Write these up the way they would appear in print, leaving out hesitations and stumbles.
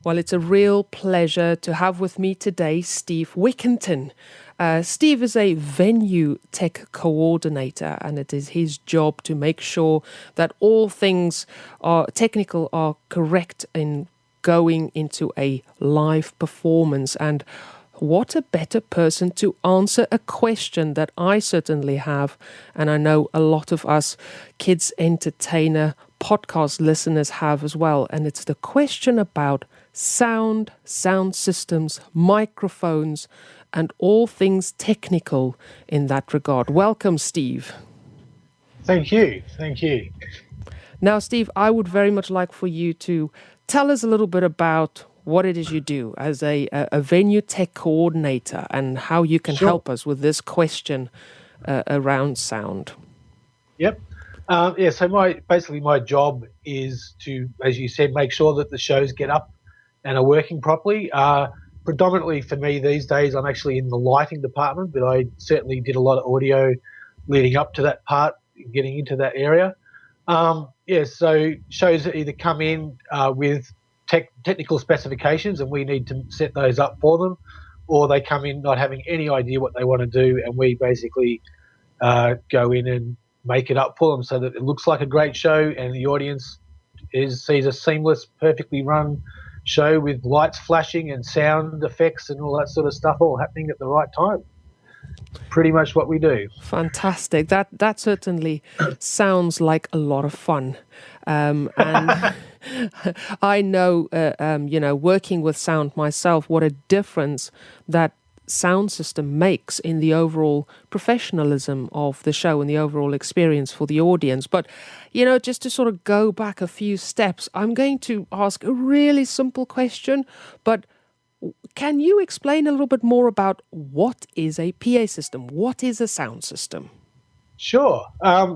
Well, it's a real pleasure to have with me today Steve Wickenton. Steve is a venue tech coordinator, and it is his job to make sure that all things are technical are correct in going into a live performance. And what a better person to answer a question that I certainly have, and I know a lot of us kids entertainer podcast listeners have as well. And it's the question about sound systems, microphones, and all things technical in that regard. Welcome, Steve. Thank you. Now, Steve, I would very much like for you to tell us a little bit about what it is you do as a venue tech coordinator and how you can help us with this question around sound. Yep. So my job is to, as you said, make sure that the shows get up and are working properly. Predominantly for me these days, I'm actually in the lighting department, but I certainly did a lot of audio leading up to that part, getting into that area. So shows either come in with technical specifications and we need to set those up for them, or they come in not having any idea what they want to do, and we basically go in and make it up for them so that it looks like a great show and the audience sees a seamless, perfectly run show with lights flashing and sound effects and all that sort of stuff all happening at the right time. Pretty much what we do. Fantastic. That certainly sounds like a lot of fun. And I know, working with sound myself, what a difference that sound system makes in the overall professionalism of the show and the overall experience for the audience. But, just to sort of go back a few steps, I'm going to ask a really simple question, but can you explain a little bit more about what is a PA system? What is a sound system? Sure.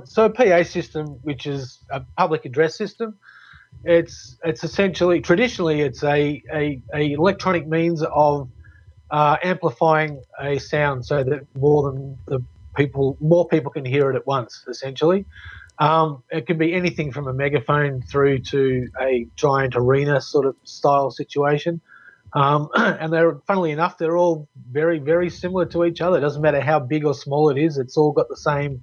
So a PA system, which is a public address system, it's essentially, traditionally, it's a electronic means of amplifying a sound so that more people can hear it at once, essentially. It can be anything from a megaphone through to a giant arena sort of style situation. And funnily enough, they're all very, very similar to each other. It doesn't matter how big or small it is. It's all got the same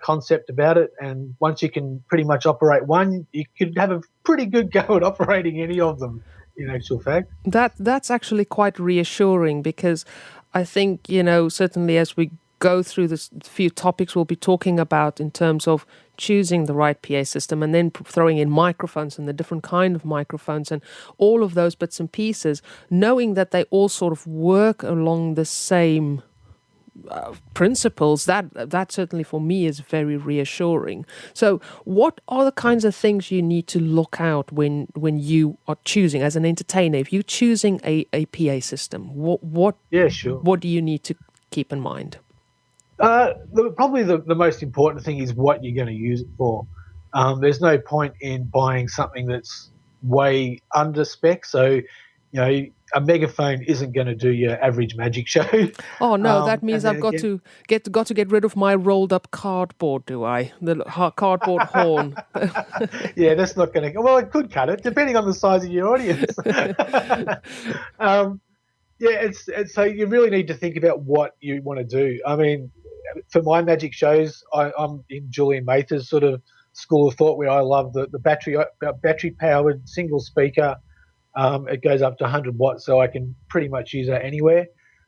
concept about it. And once you can pretty much operate one, you could have a pretty good go at operating any of them, in actual fact. That's actually quite reassuring, because I think, certainly as we go through this few topics we'll be talking about in terms of choosing the right PA system and then throwing in microphones and the different kind of microphones and all of those bits and pieces, knowing that they all sort of work along the same principles, that certainly for me is very reassuring. So what are the kinds of things you need to look out when you are choosing, as an entertainer, if you're choosing a PA system, what do you need to keep in mind? Probably the most important thing is what you're going to use it for. There's no point in buying something that's way under spec. So, a megaphone isn't going to do your average magic show. Oh no, that means I've got to get rid of my rolled up cardboard, do I? The cardboard horn. Yeah, that's not going to. Well, it could cut it, depending on the size of your audience. It's so you really need to think about what you want to do. I mean, for my magic shows, I'm in Julian Mather's sort of school of thought, where I love the battery powered single speaker. It goes up to 100 watts, so I can pretty much use that anywhere.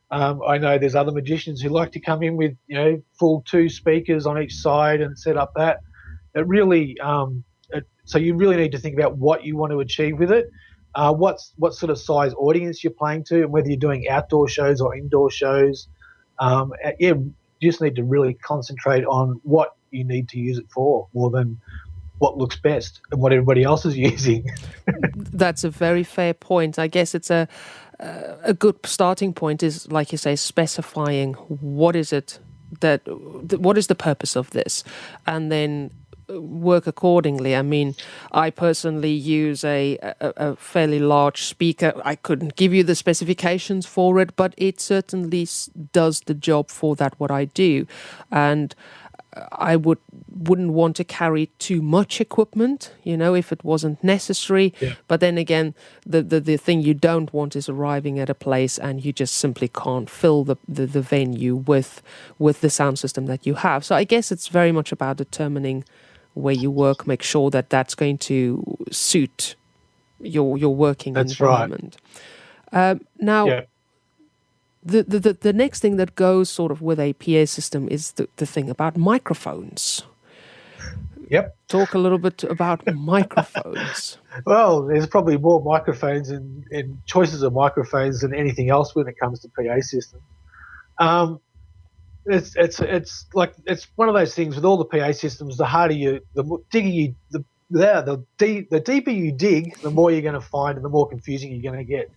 I know there's other magicians who like to come in with full 2 speakers on each side and set up that. It really so you really need to think about what you want to achieve with it. What sort of size audience you're playing to, and whether you're doing outdoor shows or indoor shows. You just need to really concentrate on what you need to use it for, more than what looks best and what everybody else is using. That's a very fair point. I guess it's a good starting point is, like you say, specifying what is the purpose of this, and then work accordingly. I mean, I personally use a fairly large speaker. I couldn't give you the specifications for it, but it certainly does the job for that, what I do. And I wouldn't want to carry too much equipment, if it wasn't necessary. Yeah. But then again, the thing you don't want is arriving at a place and you just simply can't fill the venue with the sound system that you have. So I guess it's very much about determining where you work, make sure that that's going to suit your working environment. Right. Now. Yeah. The next thing that goes sort of with a PA system is the thing about microphones. Yep. Talk a little bit about microphones. Well, there's probably more microphones and choices of microphones than anything else when it comes to PA systems. It's like it's one of those things with all the PA systems. The harder the deeper you dig, the more you're going to find, and the more confusing you're going to get.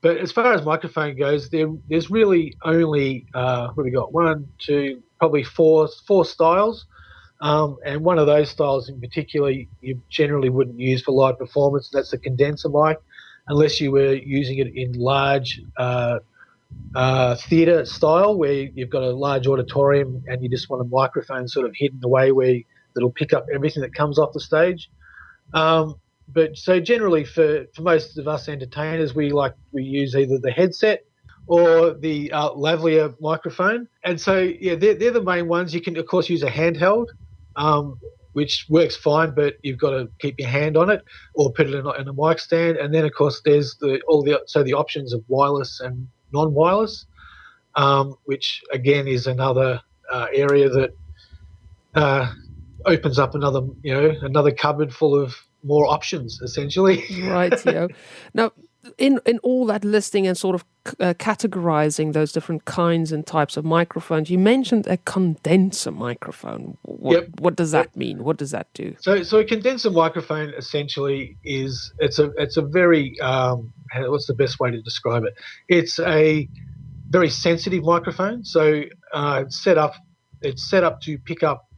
But as far as microphone goes, there's really only what have we got? 1, 2, probably four styles, and one of those styles in particular you generally wouldn't use for live performance. That's the condenser mic, unless you were using it in large theatre style, where you've got a large auditorium and you just want a microphone sort of hidden away that'll pick up everything that comes off the stage. But so generally for most of us entertainers, we use either the headset or the lavalier microphone. And so, yeah, they're the main ones. You can, of course, use a handheld, which works fine, but you've got to keep your hand on it or put it in a mic stand. And then, of course, there's the options of wireless and non-wireless, which, again, is another area that opens up another cupboard full of more options, essentially. Right, yeah. Now, in all that listing and sort of categorizing those different kinds and types of microphones, you mentioned a condenser microphone. What does that mean? What does that do? So a condenser microphone essentially it's a very what's the best way to describe it? It's a very sensitive microphone. So it's set up to pick up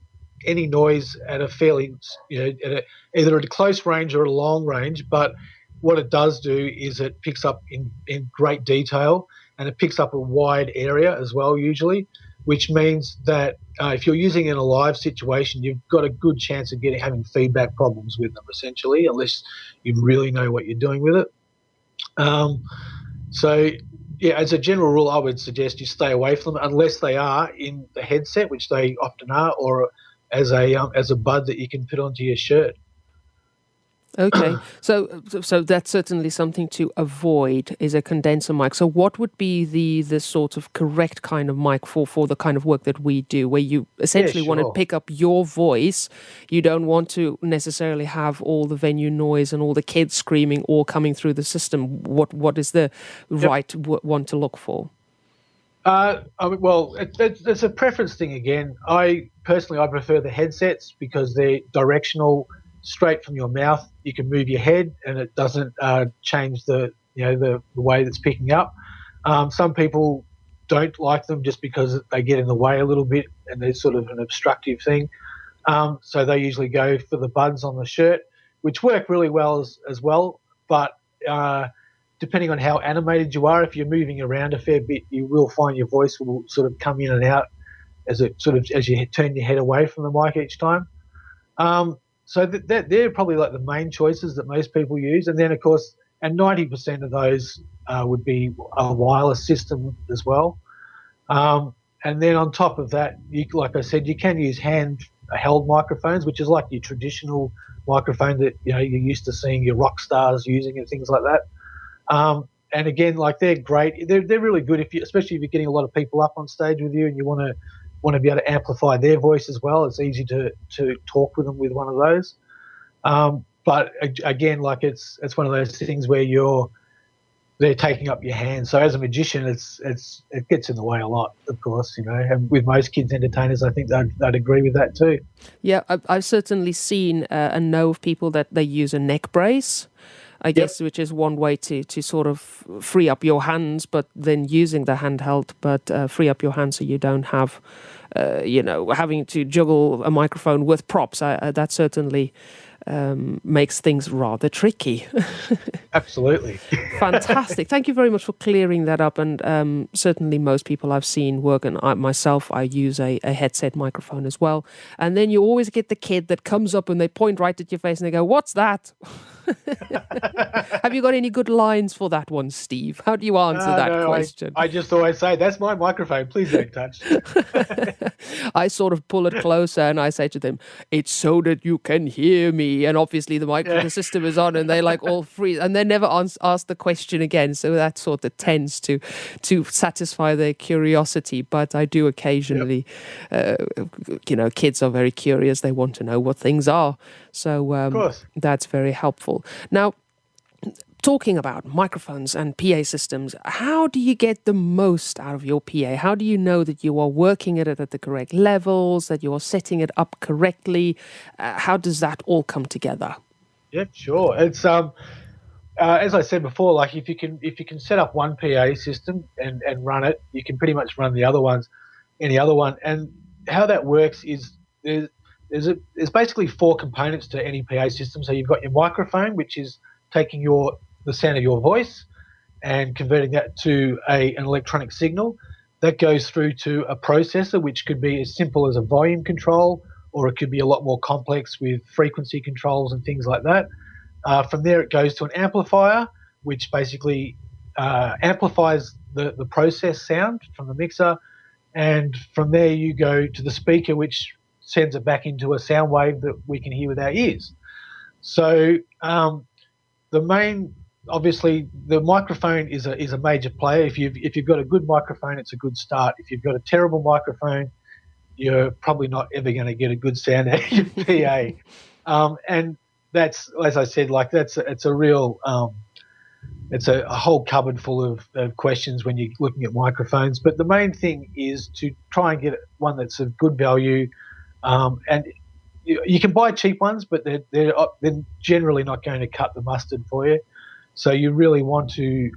any noise at a fairly, either at a close range or a long range. But what it does do is it picks up in great detail, and it picks up a wide area as well, usually, which means that if you're using it in a live situation, you've got a good chance of having feedback problems with them, essentially, unless you really know what you're doing with it. So, yeah, as a general rule, I would suggest you stay away from them unless they are in the headset, which they often are, or as a bud that you can put onto your shirt. Okay, so that's certainly something to avoid, is a condenser mic. So what would be the sort of correct kind of mic for the kind of work that we do, where you essentially want to pick up your voice? You don't want to necessarily have all the venue noise and all the kids screaming all coming through the system. What is the right one to look for? It's a preference thing again. I prefer the headsets because they're directional, straight from your mouth. You can move your head and it doesn't change the way that's picking up. Some people don't like them just because they get in the way a little bit and they're sort of an obstructive thing. So they usually go for the buds on the shirt, which work really well as well. But depending on how animated you are, if you're moving around a fair bit, you will find your voice will sort of come in and out as you turn your head away from the mic each time. So they're probably like the main choices that most people use. And then, of course, and 90% of those would be a wireless system as well. And then on top of that, like I said, you can use hand-held microphones, which is like your traditional microphone that you're used to seeing your rock stars using and things like that. And again, like they're great. They're really good especially if you're getting a lot of people up on stage with you and you want to be able to amplify their voice as well. It's easy to talk with them with one of those. But again, like it's one of those things where they're taking up your hand. So as a magician, it gets in the way a lot, of course, and with most kids entertainers, I think they'd agree with that too. Yeah, I've certainly seen and know of people that they use a neck brace, I guess, which is one way to sort of free up your hands, but then using the handheld, but free up your hands so you don't have, having to juggle a microphone with props. That certainly makes things rather tricky. Absolutely. Fantastic. Thank you very much for clearing that up. And certainly most people I've seen work, and myself, I use a headset microphone as well. And then you always get the kid that comes up and they point right at your face and they go, "What's that?" Have you got any good lines for that one, Steve? How do you answer that question? I just always say, "That's my microphone. Please don't touch." I sort of pull it closer and I say to them, "It's so that you can hear me." And obviously the system is on and they like all freeze and they never ask the question again. So that sort of tends to satisfy their curiosity. But I do occasionally, kids are very curious. They want to know what things are. So that's very helpful. Now, talking about microphones and PA systems, how do you get the most out of your PA? How do you know that you are working at it at the correct levels, that you are setting it up correctly? How does that all come together? Yeah, sure. It's as I said before, like if you can set up one PA system and run it, you can pretty much run any other one. And how that works is there's basically four components to any PA system. So you've got your microphone, which is taking the sound of your voice and converting that to an electronic signal. That goes through to a processor, which could be as simple as a volume control, or it could be a lot more complex with frequency controls and things like that. From there, it goes to an amplifier, which basically amplifies the processed sound from the mixer. And from there, you go to the speaker, which sends it back into a sound wave that we can hear with our ears. So obviously, the microphone is a major player. If you've got a good microphone, it's a good start. If you've got a terrible microphone, you're probably not ever going to get a good sound out of your PA. And that's, as I said, like it's a real it's a whole cupboard full of questions when you're looking at microphones. But the main thing is to try and get one that's of good value. And you can buy cheap ones, but they're generally not going to cut the mustard for you. So you really want to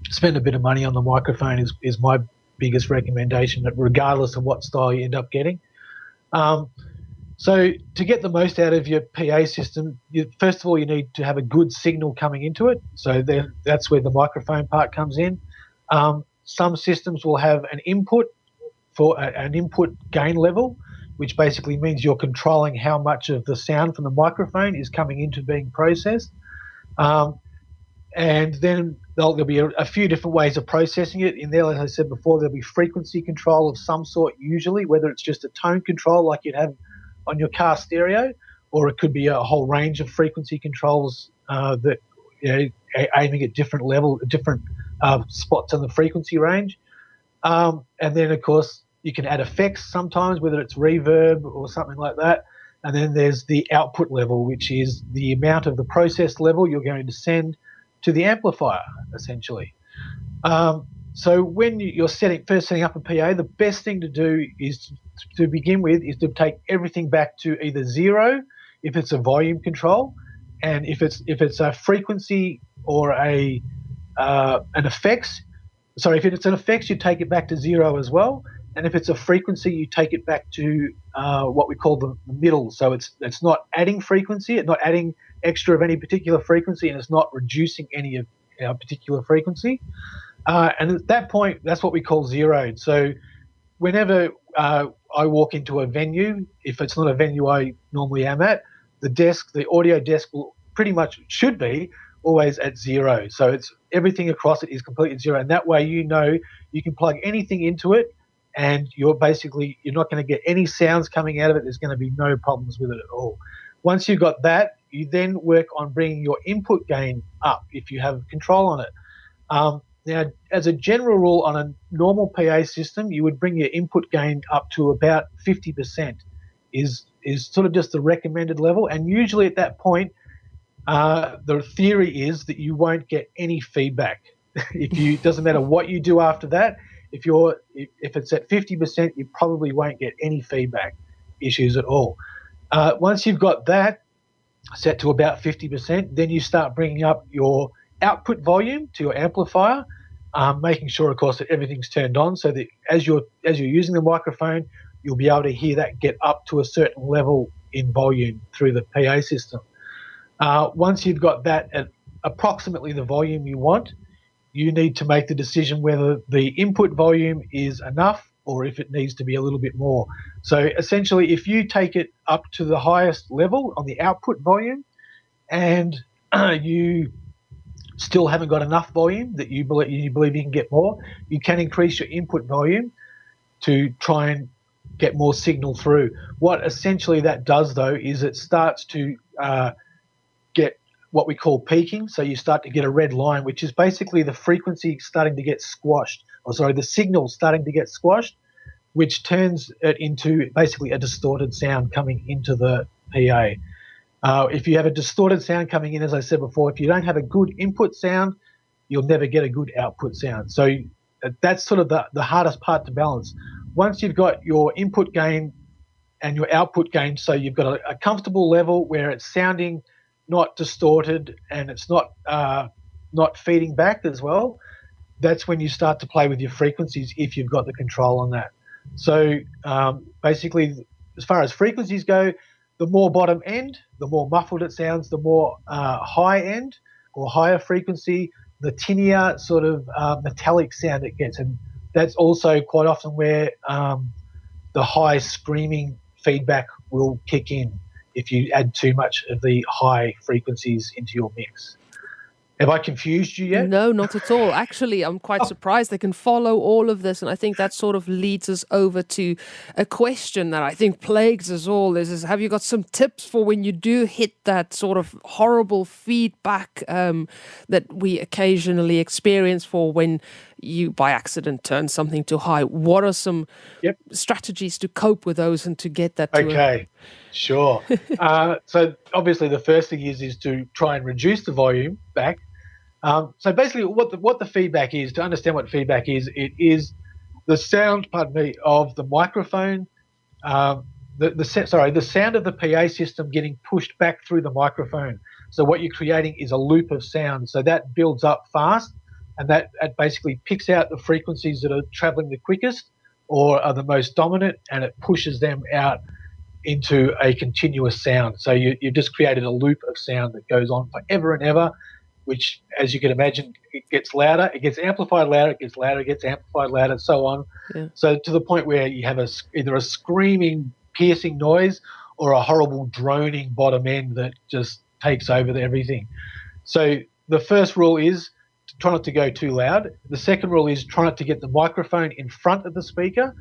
spend a bit of money on the microphone is my biggest recommendation, regardless of what style you end up getting. So to get the most out of your PA system, first of all, you need to have a good signal coming into it. So that's where the microphone part comes in. Some systems will have an input gain level, which basically means you're controlling how much of the sound from the microphone is coming into being processed. And then there'll be a few different ways of processing it. In there, as I said before, there'll be frequency control of some sort usually, whether it's just a tone control like you'd have on your car stereo, or it could be a whole range of frequency controls that aiming at different spots on the frequency range. And then, of course, you can add effects sometimes, whether it's reverb or something like that. And then there's the output level, which is the amount of the process level you're going to send to the amplifier, essentially. So when you're first setting up a PA, the best thing to do is to begin with is to take everything back to either zero if it's a volume control, and if it's a frequency or an effects. Sorry, if it's an effects, you take it back to zero as well. And if it's a frequency, you take it back to what we call the middle. So it's not adding frequency, it's not adding extra of any particular frequency, and it's not reducing any of our particular frequency. And at that point, that's what we call zeroed. So whenever I walk into a venue, if it's not a venue I normally am at, the audio desk should be always at zero. So it's everything across it is completely zero. And that way you can plug anything into it, and you're not going to get any sounds coming out of it. There's going to be no problems with it at all. Once you've got that, you then work on bringing your input gain up if you have control on it. Now, as a general rule, on a normal PA system, you would bring your input gain up to about 50%. Is sort of just the recommended level, and usually at that point, the theory is that you won't get any feedback. It doesn't matter what you do after that. If it's at 50%, you probably won't get any feedback issues at all. Once you've got that set to about 50%, then you start bringing up your output volume to your amplifier, making sure, of course, that everything's turned on, so that as you're using the microphone, you'll be able to hear that get up to a certain level in volume through the PA system. Once you've got that at approximately the volume you want, you need to make the decision whether the input volume is enough or if it needs to be a little bit more. So essentially, if you take it up to the highest level on the output volume and you still haven't got enough volume that you believe you can get more, you can increase your input volume to try and get more signal through. What essentially that does, though, is it starts to get what we call peaking. So you start to get a red line, which is basically the frequency starting to get squashed, the signal starting to get squashed, which turns it into basically a distorted sound coming into the PA. If you have a distorted sound coming in, as I said before, if you don't have a good input sound, you'll never get a good output sound. So that's sort of the hardest part to balance. Once you've got your input gain and your output gain, so you've got a comfortable level where it's sounding not distorted and it's not feeding back as well, that's when you start to play with your frequencies if you've got the control on that. So basically, as far as frequencies go, the more bottom end, the more muffled it sounds, the more high end or higher frequency, the tinnier sort of metallic sound it gets. And that's also quite often where the high screaming feedback will kick in if you add too much of the high frequencies into your mix. Have I confused you yet? No, not at all. Actually, I'm quite surprised they can follow all of this. And I think that sort of leads us over to a question that I think plagues us all is have you got some tips for when you do hit that sort of horrible feedback that we occasionally experience for when you by accident turn something too high? What are some strategies to cope with those and to get that to Okay, sure. So obviously the first thing is to try and reduce the volume back. So basically what the feedback is, to understand what feedback is, it is the sound, of the microphone, the sound of the PA system getting pushed back through the microphone. So what you're creating is a loop of sound. So that builds up fast, and that basically picks out the frequencies that are traveling the quickest or are the most dominant, and it pushes them out into a continuous sound. So you've just created a loop of sound that goes on forever and ever, which, as you can imagine, it gets louder, it gets amplified louder, it gets louder, it gets amplified louder, and so on. Yeah. So to the point where you have either a screaming, piercing noise or a horrible droning bottom end that just takes over everything. So the first rule is try not to go too loud. The second rule is try not to get the microphone in front of the speaker.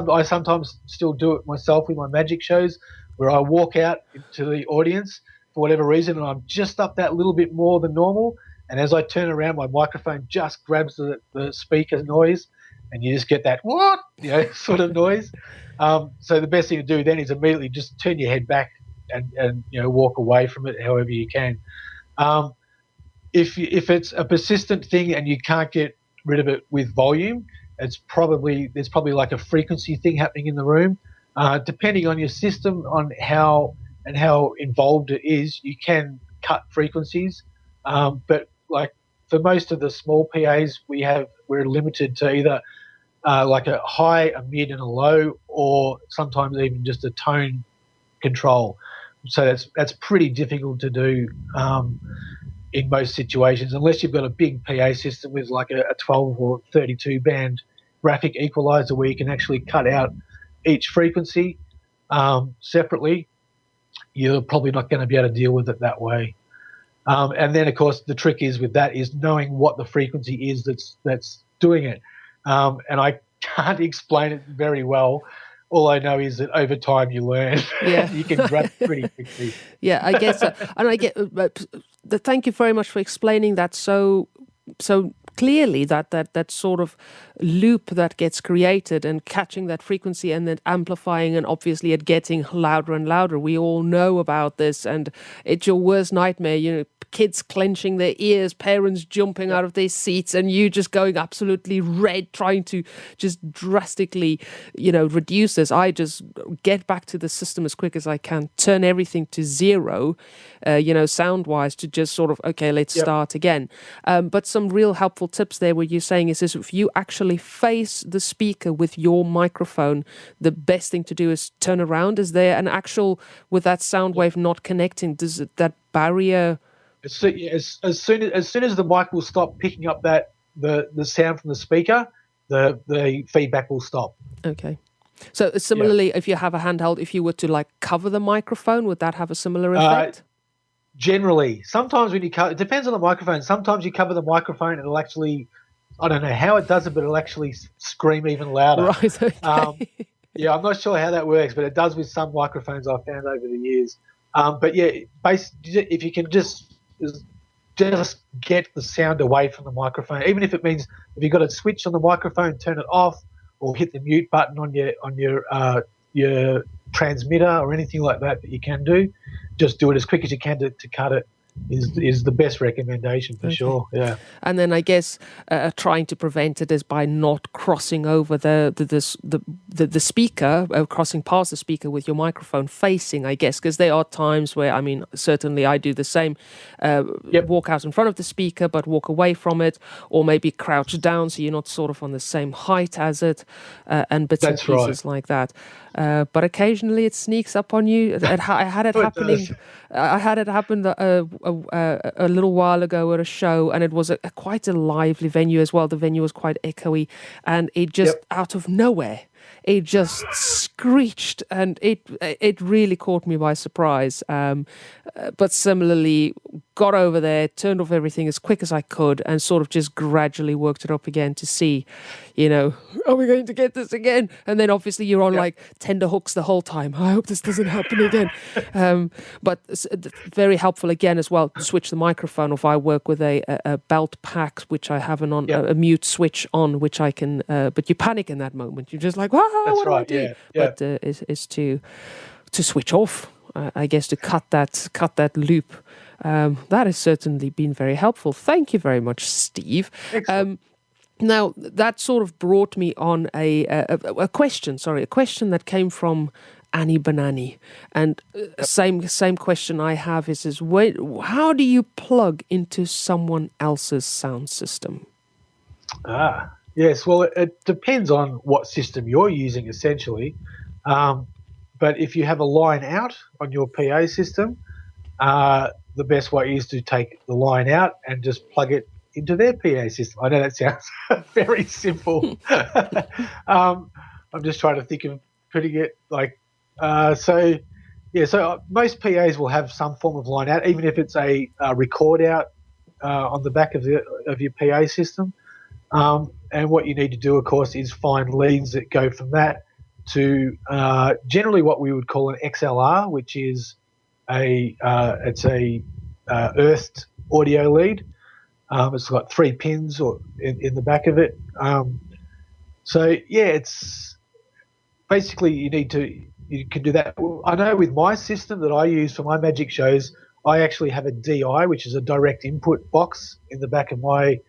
I sometimes still do it myself with my magic shows where I walk out to the audience for whatever reason and I'm just up that little bit more than normal, and as I turn around my microphone just grabs the speaker noise and you just get that what sort of noise. So the best thing to do then is immediately just turn your head back and walk away from it however you can. If it's a persistent thing and you can't get rid of it with volume, there's probably like a frequency thing happening in the room. Depending on your system, on how involved it is, you can cut frequencies. But like for most of the small PAs we're limited to either like a high, a mid, and a low, or sometimes even just a tone control. So that's pretty difficult to do in most situations, unless you've got a big PA system with like a 12 or 32 band graphic equalizer where you can actually cut out each frequency separately. You're probably not going to be able to deal with it that way. And then, of course, the trick is knowing what the frequency is that's doing it. And I can't explain it very well. All I know is that over time you learn. Yeah. You can grab pretty quickly. Yeah, I guess so. And I get thank you very much for explaining that so clearly, that sort of loop that gets created and catching that frequency and then amplifying and obviously it getting louder and louder. We all know about this, and it's your worst nightmare, kids clenching their ears, parents jumping out of their seats, and you just going absolutely red, trying to just drastically, reduce this. I just get back to the system as quick as I can, turn everything to zero, sound-wise, to just sort of, okay, let's start again. But some real helpful tips there where you're saying is if you actually face the speaker with your microphone, the best thing to do is turn around. Is there an actual, with that sound wave not connecting, does that barrier... As soon as the mic will stop picking up the sound from the speaker, the feedback will stop. Okay. So similarly, if you have a handheld, if you were to like cover the microphone, would that have a similar effect? Generally, sometimes when you cover, it depends on the microphone. Sometimes you cover the microphone and it'll actually, I don't know how it does it, but it'll actually scream even louder. Right. Okay. Yeah, I'm not sure how that works, but it does with some microphones I've found over the years. But yeah, if you can just get the sound away from the microphone, even if it means if you've got a switch on the microphone, turn it off, or hit the mute button on your transmitter or anything like that you can do. Just do it as quick as you can to cut it is the best recommendation for sure. Yeah. And then I guess trying to prevent it is by not crossing over the speaker, crossing past the speaker with your microphone facing, I guess, because there are times where, I mean, certainly I do the same, walk out in front of the speaker but walk away from it, or maybe crouch down so you're not sort of on the same height as it, and bits and pieces like that. But occasionally it sneaks up on you. I had it happening. I had it happen a little while ago at a show, and it was quite a lively venue as well. The venue was quite echoey, and it just out of nowhere, it just screeched, and it really caught me by surprise. But similarly, got over there, turned off everything as quick as I could, and sort of just gradually worked it up again to see, are we going to get this again? And then obviously you're on like tender hooks the whole time. I hope this doesn't happen again. But very helpful again as well to switch the microphone. If I work with a belt pack, which I have a mute switch on, which I can, but you panic in that moment. You're just like, wow, what do I do? But is to switch off, I guess, to cut that loop. That has certainly been very helpful. Thank you very much, Steve. Now, that sort of brought me on a question that came from Annie Banannie. And same question I have is how do you plug into someone else's sound system? Yes, well, it depends on what system you're using, essentially. But if you have a line out on your PA system, the best way is to take the line out and just plug it into their PA system. I know that sounds very simple. I'm just trying to think of putting it like, so most PAs will have some form of line out, even if it's a record out on the back of your PA system. And what you need to do, of course, is find leads that go from that to generally what we would call an XLR, which is it's a earthed audio lead. It's got 3 pins in the back of it. It's basically you can do that. I know with my system that I use for my magic shows, I actually have a DI, which is a direct input box in the back of my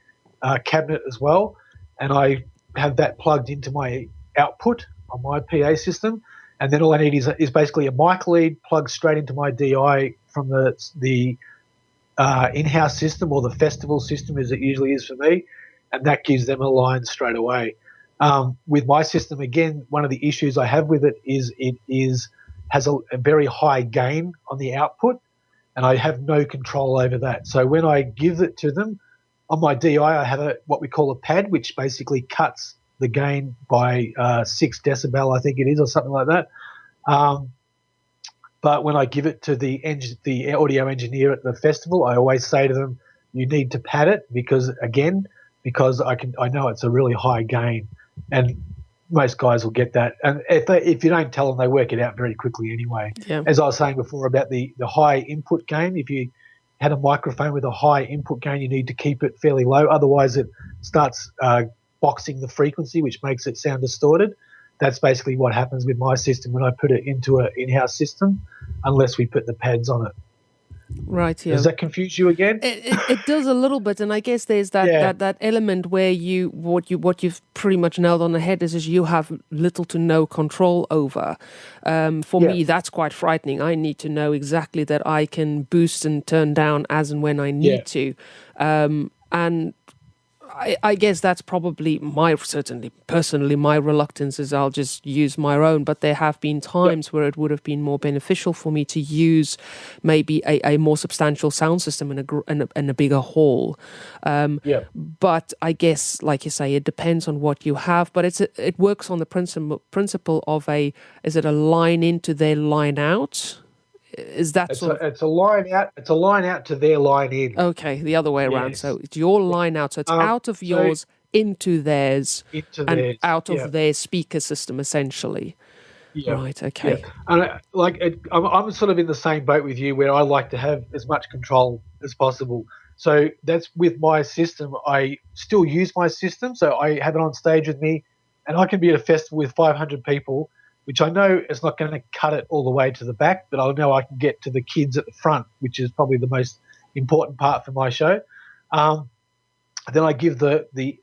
cabinet as well, and I have that plugged into my output on my PA system, and then all I need is basically a mic lead plugged straight into my DI from the in-house system, or the festival system as it usually is for me, and that gives them a line straight away. With my system, again, one of the issues I have with it is has a very high gain on the output, and I have no control over that. So when I give it to them, on my DI I have what we call a pad, which basically cuts the gain by 6 decibel, I think it is, or something like that. But when I give it to the audio engineer at the festival, I always say to them, you need to pad it because I know it's a really high gain, and most guys will get that. And if you don't tell them, they work it out very quickly anyway. Yeah. As I was saying before about the high input gain, if you had a microphone with a high input gain, you need to keep it fairly low. Otherwise, it starts boxing the frequency, which makes it sound distorted. That's basically what happens with my system when I put it into an in-house system, unless we put the pads on it. Right. Yeah. Does that confuse you again? It does a little bit, and I guess there's that element where what you've pretty much nailed on the head is you have little to no control over. For me, that's quite frightening. I need to know exactly that I can boost and turn down as and when I need to, and I guess that's probably certainly personally my reluctance is I'll just use my own, but there have been times where it would have been more beneficial for me to use maybe a more substantial sound system in a bigger hall. But I guess, like you say, it depends on what you have, but it works on the principle of is it a line in to their line out? Is that it's a line out? It's a line out to their line in. Okay, the other way around. So it's your line out. So it's out of yours into theirs and out of their speaker system, essentially. Yeah. Right. Okay. Yeah. And I'm sort of in the same boat with you, where I like to have as much control as possible. So that's with my system. I still use my system, so I have it on stage with me, and I can be at a festival with 500 people, which I know is not going to cut it all the way to the back, but I know I can get to the kids at the front, which is probably the most important part for my show. Then I give the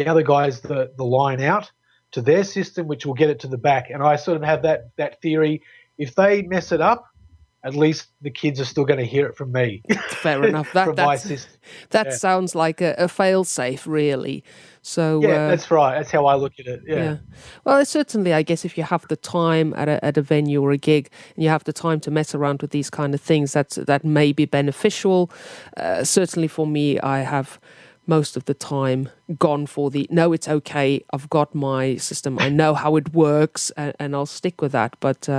other guys the line out to their system, which will get it to the back. And I sort of have that theory. If they mess it up, at least the kids are still going to hear it from me. Fair enough. That sounds like a fail-safe, really. So that's right. That's how I look at it. Yeah. Well, certainly, I guess if you have the time at a venue or a gig, and you have the time to mess around with these kind of things, that may be beneficial. Certainly for me, I have most of the time gone for no, it's okay. I've got my system. I know how it works, and I'll stick with that. But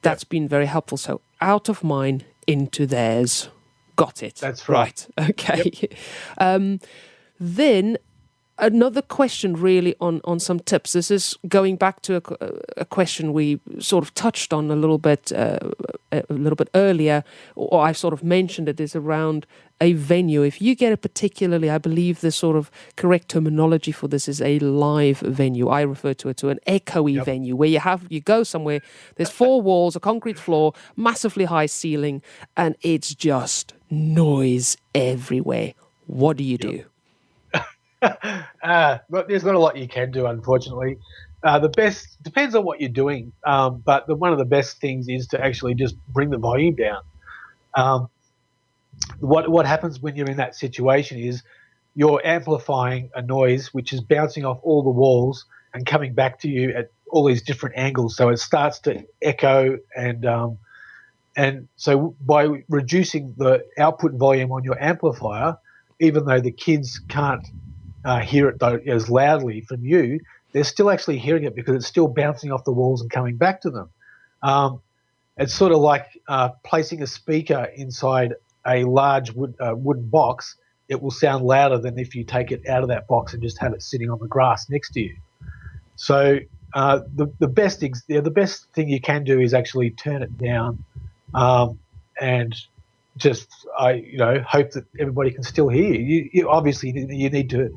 that's been very helpful. So out of mine, into theirs. Got it. That's right. Okay. Yep. Then another question really on some tips. This is going back to a question we sort of touched on a little bit earlier, or I sort of mentioned it, is around a venue. If you get a particularly, I believe the sort of correct terminology for this is a live venue. I refer to it to an echoey venue, where you go somewhere, there's 4 walls, a concrete floor, massively high ceiling, and it's just noise everywhere. What do you do? But there's not a lot you can do, unfortunately. The best depends on what you're doing, but one of the best things is to actually just bring the volume down. What happens when you're in that situation is you're amplifying a noise which is bouncing off all the walls and coming back to you at all these different angles. So it starts to echo, and so by reducing the output volume on your amplifier, even though the kids can't hear it as loudly from you, they're still actually hearing it because it's still bouncing off the walls and coming back to them. It's sort of like placing a speaker inside a large wooden box. It will sound louder than if you take it out of that box and just have it sitting on the grass next to you. So the best thing you can do is actually turn it down, and just hope that everybody can still hear you. You obviously you need to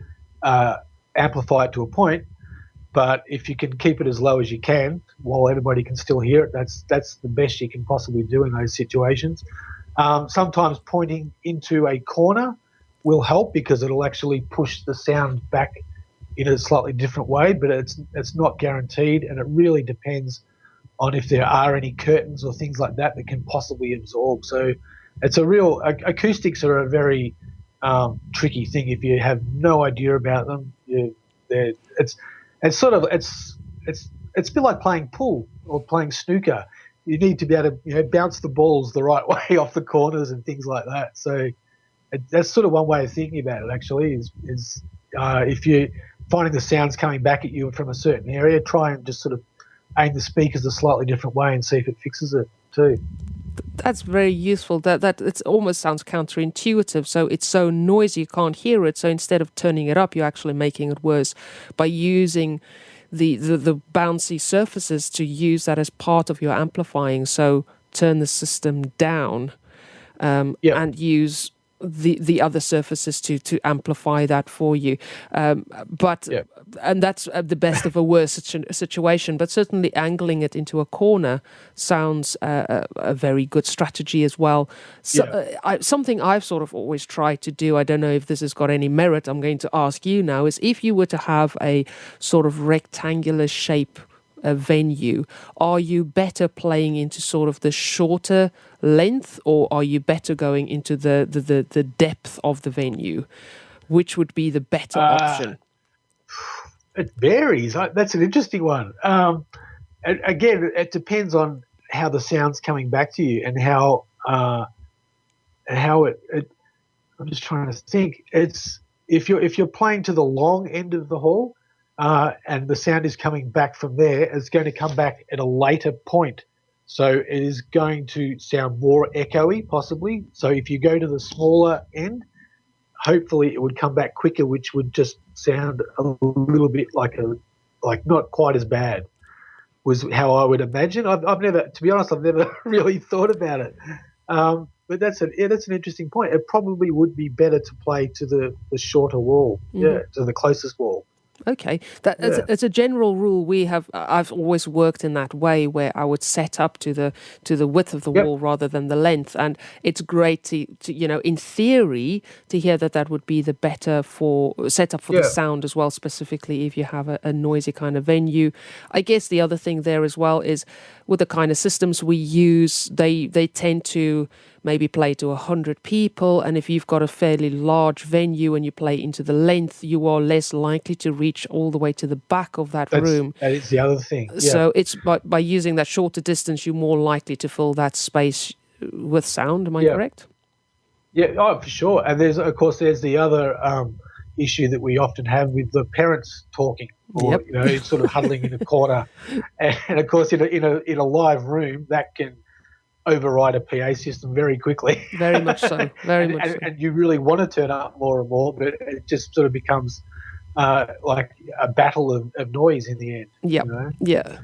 amplify it to a point, but if you can keep it as low as you can while everybody can still hear it, that's the best you can possibly do in those situations. Sometimes pointing into a corner will help because it'll actually push the sound back in a slightly different way, but it's not guaranteed, and it really depends on if there are any curtains or things like that can possibly absorb. So it's acoustics are a very tricky thing if you have no idea about them. It's a bit like playing pool or playing snooker. You need to be able to bounce the balls the right way off the corners and things like that. So that's sort of one way of thinking about it. Actually, is if you're finding the sounds coming back at you from a certain area, try and just sort of aim the speakers a slightly different way and see if it fixes it too. That's very useful. That it almost sounds counterintuitive. So it's so noisy you can't hear it. So instead of turning it up, you're actually making it worse by using the bouncy surfaces to use that as part of your amplifying. So turn the system down and use the other surfaces to amplify that for you. And that's the best of a worse situation, but certainly angling it into a corner sounds a very good strategy as well. Something I've sort of always tried to do, I don't know if this has got any merit, I'm going to ask you now, is if you were to have a sort of rectangular shape venue, are you better playing into sort of the shorter length, or are you better going into the depth of the venue? which would be the better option? It varies. That's an interesting one. And again, it depends on how the sound's coming back to you and how it. I'm just trying to think. It's if you're playing to the long end of the hall, and the sound is coming back from there, it's going to come back at a later point. So it is going to sound more echoey, possibly. So if you go to the smaller end, hopefully it would come back quicker, which would just sound a little bit like not quite as bad. Was how I would imagine. I've never, to be honest, I've never really thought about it. But that's an interesting point. It probably would be better to play to the shorter wall, to the closest wall. Okay, as a general rule, I've always worked in that way, where I would set up to the width of the wall rather than the length, and it's great to in theory to hear that would be the better setup for the sound as well, specifically if you have a noisy kind of venue. I guess the other thing there as well is with the kind of systems we use, they tend to maybe play to 100 people, and if you've got a fairly large venue and you play into the length, you are less likely to reach all the way to the back of that room. That is the other thing. Yeah. So it's by using that shorter distance, you're more likely to fill that space with sound. Am I correct? Yeah, for sure. And there's the other issue that we often have with the parents talking, or sort of huddling in a corner, and of course in a live room that can override a PA system very quickly. Very much so. And you really want to turn up more and more, but it just sort of becomes like a battle of noise in the end. Yeah. Yeah.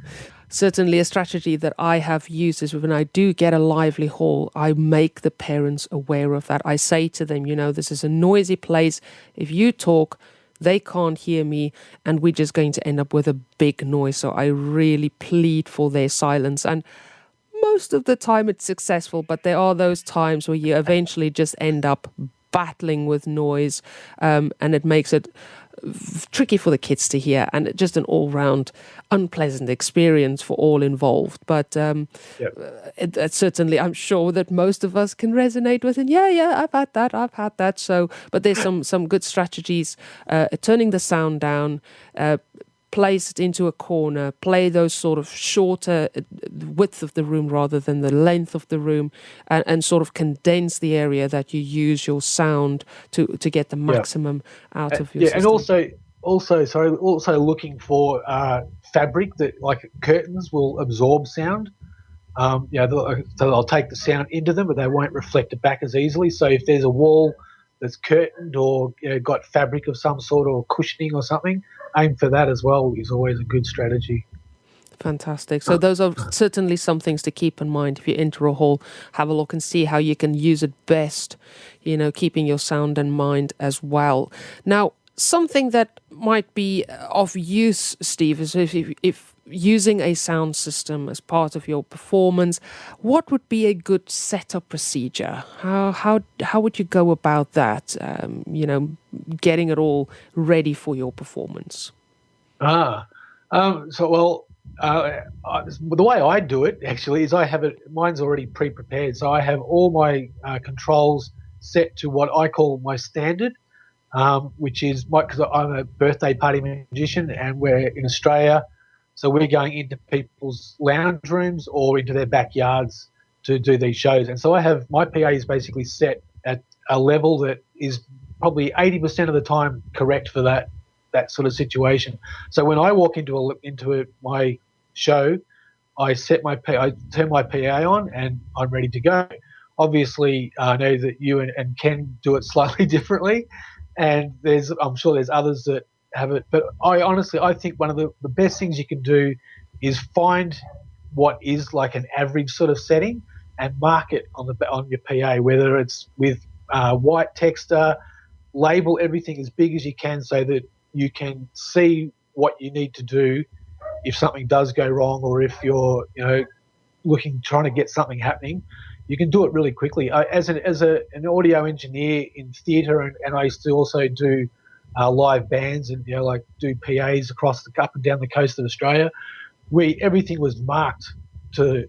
Certainly a strategy that I have used is when I do get a lively hall, I make the parents aware of that. I say to them, this is a noisy place. If you talk, they can't hear me, and we're just going to end up with a big noise. So I really plead for their silence. And most of the time it's successful, but there are those times where you eventually just end up battling with noise, and it makes it tricky for the kids to hear, and just an all-round unpleasant experience for all involved. But it certainly, I'm sure that most of us can resonate with it. I've had that. So, but there's some good strategies. Turning the sound down, place it into a corner, play those sort of shorter width of the room rather than the length of the room, and sort of condense the area that you use your sound to get the maximum out of your system. And also looking for fabric that, like curtains, will absorb sound. So they'll take the sound into them, but they won't reflect it back as easily. So if there's a wall that's curtained or got fabric of some sort or cushioning or something, aim for that as well is always a good strategy. Fantastic. So those are certainly some things to keep in mind. If you enter a hall, have a look and see how you can use it best, keeping your sound in mind as well. Now, something that might be of use, Steve, is if using a sound system as part of your performance, what would be a good setup procedure? How would you go about that? Getting it all ready for your performance. The way I do it actually is I have it. Mine's already pre-prepared, so I have all my controls set to what I call my standard, which is because I'm a birthday party magician and we're in Australia. So we're going into people's lounge rooms or into their backyards to do these shows. And so I have my PA is basically set at a level that is probably 80% of the time correct for that sort of situation. So when I walk into my show, I turn my PA on and I'm ready to go. Obviously, I know that you and Ken do it slightly differently, and I'm sure there's others that have it, but I think one of the best things you can do is find what is like an average sort of setting and mark it on your PA, whether it's with white texture, label everything as big as you can so that you can see what you need to do if something does go wrong, or if you're trying to get something happening. You can do it really quickly. As an audio engineer in theatre, and I used to also do live bands and do PAs up and down the coast of Australia. Everything was marked to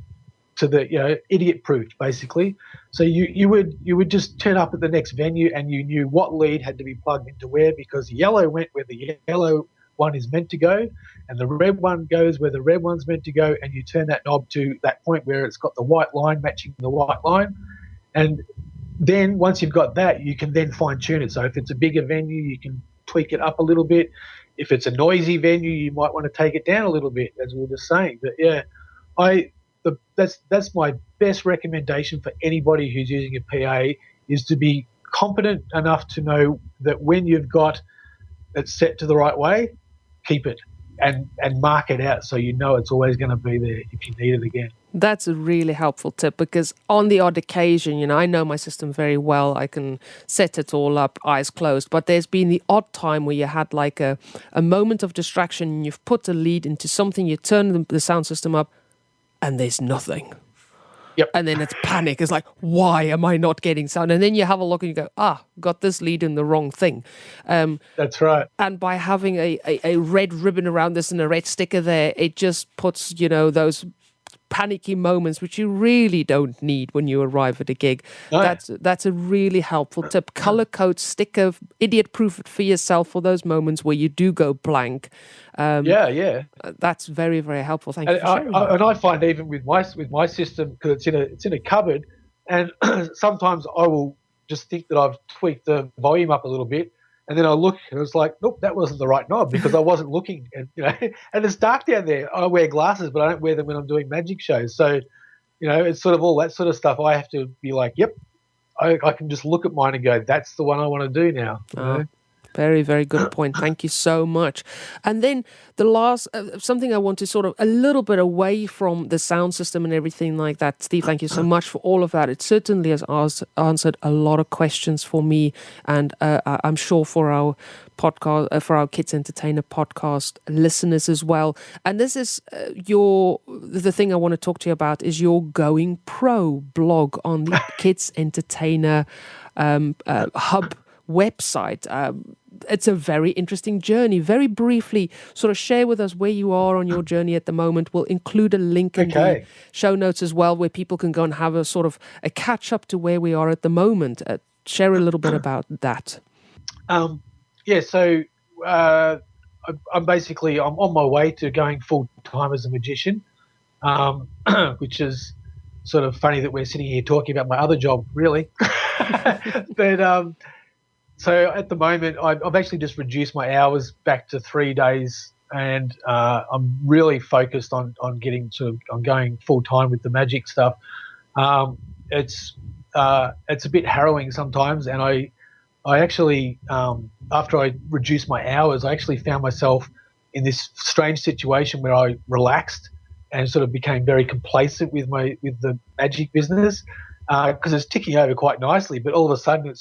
to the idiot proof basically. So you would just turn up at the next venue and you knew what lead had to be plugged into where, because yellow went where the yellow one is meant to go, and the red one goes where the red one's meant to go, and you turn that knob to that point where it's got the white line matching the white line. And then once you've got that, you can then fine tune it. So if it's a bigger venue, you can tweak it up a little bit. If it's a noisy venue, you might want to take it down a little bit, as we were just saying. But yeah, that's my best recommendation for anybody who's using a PA, is to be competent enough to know that when you've got it set to the right way, keep it and mark it out so you know it's always going to be there if you need it again. That's a really helpful tip, because on the odd occasion, I know my system very well. I can set it all up, eyes closed. But there's been the odd time where you had like a moment of distraction and you've put a lead into something, you turn the sound system up and there's nothing. Yep. And then it's panic. It's like, why am I not getting sound? And then you have a look and you go, got this lead in the wrong thing. That's right. And by having a red ribbon around this and a red sticker there, it just puts, those panicky moments which you really don't need when you arrive at a gig. No. That's a really helpful tip. Color code, sticker, idiot proof it for yourself for those moments where you do go blank. That's very, very helpful. Thank you for sharing that. And I find even with my system, because it's in a cupboard, and sometimes I will just think that I've tweaked the volume up a little bit, and then I look and it's like, nope, that wasn't the right knob, because I wasn't looking. And and it's dark down there. I wear glasses, but I don't wear them when I'm doing magic shows. So, it's sort of all that sort of stuff. I have to be like, yep, I can just look at mine and go, that's the one I want to do now. Very, very good point. Thank you so much. And then the last, something I want to sort of a little bit away from the sound system and everything like that. Steve, thank you so much for all of that. It certainly has answered a lot of questions for me, and I'm sure for our podcast, for our Kids Entertainer podcast listeners as well. And this is the thing I want to talk to you about is your Going Pro blog on the Kids Entertainer Hub website. It's a very interesting journey. Very briefly, sort of share with us where you are on your journey at the moment. We'll include a link in the show notes as well, where people can go and have a sort of a catch up to where we are at the moment. Share a little bit about that. So I'm on my way to going full time as a magician, which is sort of funny that we're sitting here talking about my other job, really. But so at the moment, I've actually just reduced my hours back to 3 days, and I'm really focused on going full time with the magic stuff. It's a bit harrowing sometimes, and I actually after I reduced my hours, I actually found myself in this strange situation where I relaxed and sort of became very complacent with the magic business. Because it's ticking over quite nicely, but all of a sudden it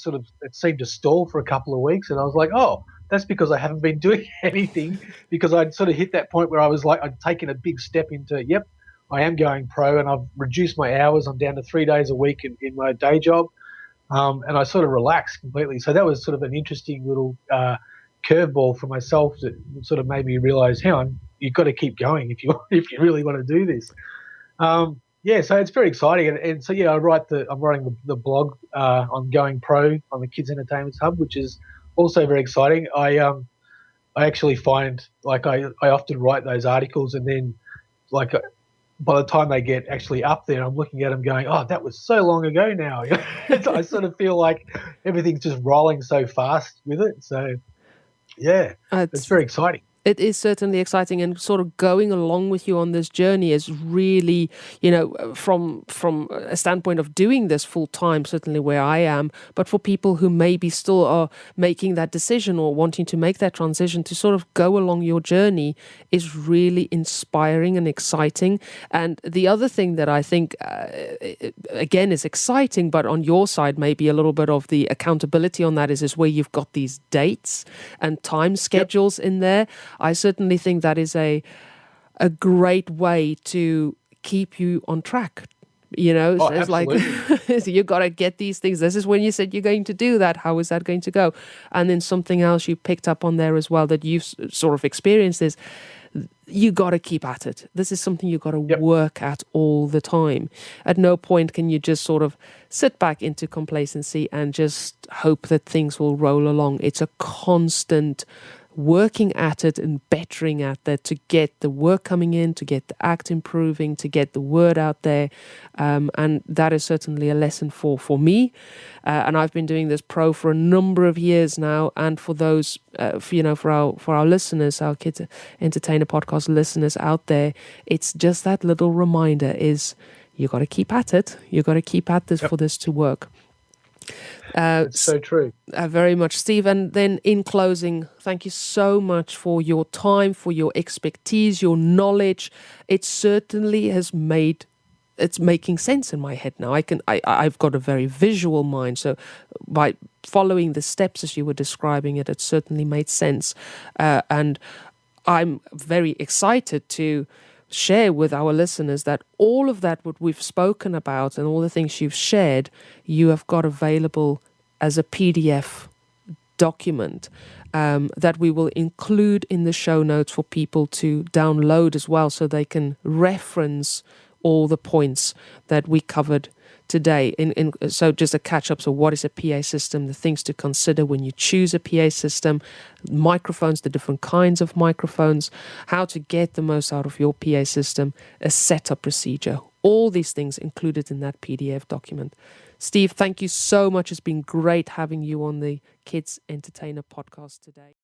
seemed to stall for a couple of weeks, and I was like, oh, that's because I haven't been doing anything, because I'd sort of hit that point where I was like, I'd taken a big step into, yep, I am going pro, and I've reduced my hours. I'm down to 3 days a week in my day job, and I sort of relaxed completely. So that was sort of an interesting little curveball for myself that sort of made me realise, hang on, you've got to keep going if you really want to do this. So it's very exciting, and so I'm writing the blog on Going Pro on the Kids Entertainment Hub, which is also very exciting. I actually find I often write those articles, and then by the time they get actually up there, I'm looking at them going, oh, that was so long ago now. I sort of feel like everything's just rolling so fast with it. So it's very exciting. It is certainly exciting, and sort of going along with you on this journey is really, from a standpoint of doing this full time, certainly where I am, but for people who maybe still are making that decision or wanting to make that transition, to sort of go along your journey is really inspiring and exciting. And the other thing that I think, again, is exciting, but on your side, maybe a little bit of the accountability on that is where you've got these dates and time schedules in there. I certainly think that is a great way to keep you on track. It's like you got to get these things. This is when you said you're going to do that. How is that going to go? And then something else you picked up on there as well that you've sort of experienced is you got to keep at it. This is something you got to work at all the time. At no point can you just sort of sit back into complacency and just hope that things will roll along. It's a constant working at it and bettering at that to get the work coming in, to get the act improving, to get the word out there. And that is certainly a lesson for me. And I've been doing this pro for a number of years now. And for those, for our listeners, our Kids Entertainer podcast listeners out there, it's just that little reminder is you got to keep at it. You got to keep at this for this to work. It's so true. Very much, Steve. And then in closing, thank you so much for your time, for your expertise, your knowledge. It certainly has it's making sense in my head now. I've got a very visual mind. So by following the steps as you were describing it, it certainly made sense. And I'm very excited to share with our listeners that all of that what we've spoken about and all the things you've shared, you have got available as a PDF document that we will include in the show notes for people to download as well, so they can reference all the points that we covered today. So just a catch up. So what is a PA system? The things to consider when you choose a PA system, microphones, the different kinds of microphones, how to get the most out of your PA system, a setup procedure. All these things included in that PDF document. Steve, thank you so much. It's been great having you on the Kids Entertainer podcast today.